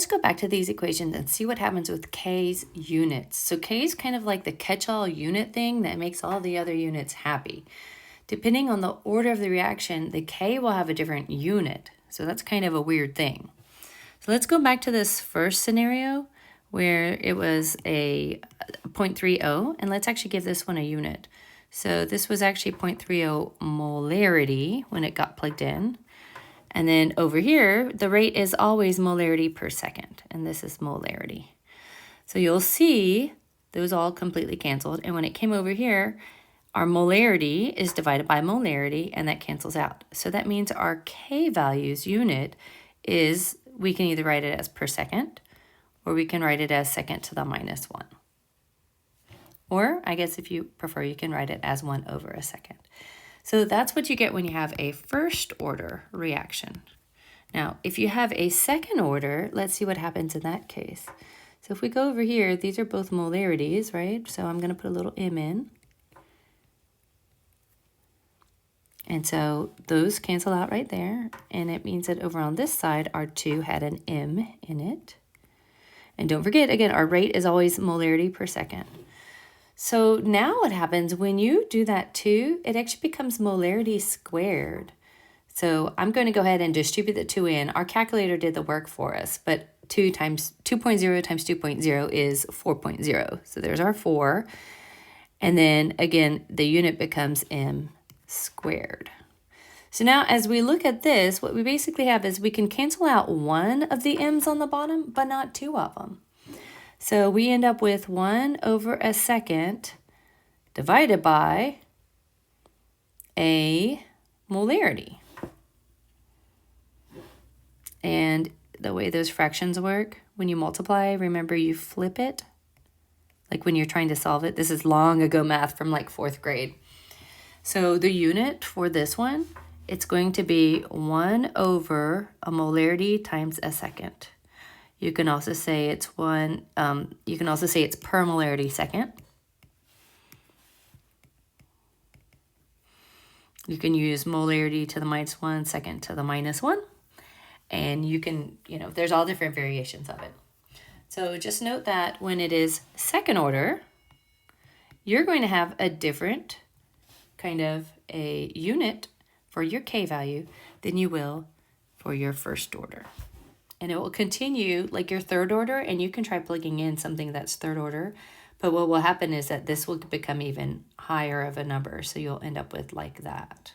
let's go back to these equations and see what happens with K's units. So K is kind of like the catch-all unit thing that makes all the other units happy. Depending on the order of the reaction, the K will have a different unit. So that's kind of a weird thing. So let's go back to this first scenario where it was a 0.30, and let's actually give this one a unit. So this was actually 0.30 molarity when it got plugged in. And then over here, the rate is always molarity per second, and this is molarity. So you'll see those all completely canceled, and when it came over here, our molarity is divided by molarity, and that cancels out. So that means our K values unit is, we can either write it as per second, or we can write it as second to the minus 1. Or, I guess if you prefer, you can write it as 1 over a second. So that's what you get when you have a first order reaction. Now, if you have a second order, let's see what happens in that case. So if we go over here, these are both molarities, right? So I'm going to put a little m in. And so those cancel out right there. And it means that over on this side, our 2 had an m in it. And don't forget, again, our rate is always molarity per second. So now what happens when you do that 2, it actually becomes molarity squared. So I'm going to go ahead and distribute the 2 in. Our calculator did the work for us, but 2 times 2.0 times 2.0 is 4.0. So there's our 4. And then again, the unit becomes m squared. So now as we look at this, what we basically have is we can cancel out one of the m's on the bottom, but not 2 of them. So we end up with 1 over a second divided by a molarity. And the way those fractions work, when you multiply, remember you flip it. Like when you're trying to solve it. This is long ago math from like 4th grade. So the unit for this one, it's going to be 1 over a molarity times a second. You can also say it's you can also say it's per molarity second. You can use molarity to the minus 1, second to the minus 1. And you can, there's all different variations of it. So just note that when it is second order, you're going to have a different kind of a unit for your K value than you will for your first order. And it will continue like your third order, and you can try plugging in something that's third order. But what will happen is that this will become even higher of a number, so you'll end up with like that.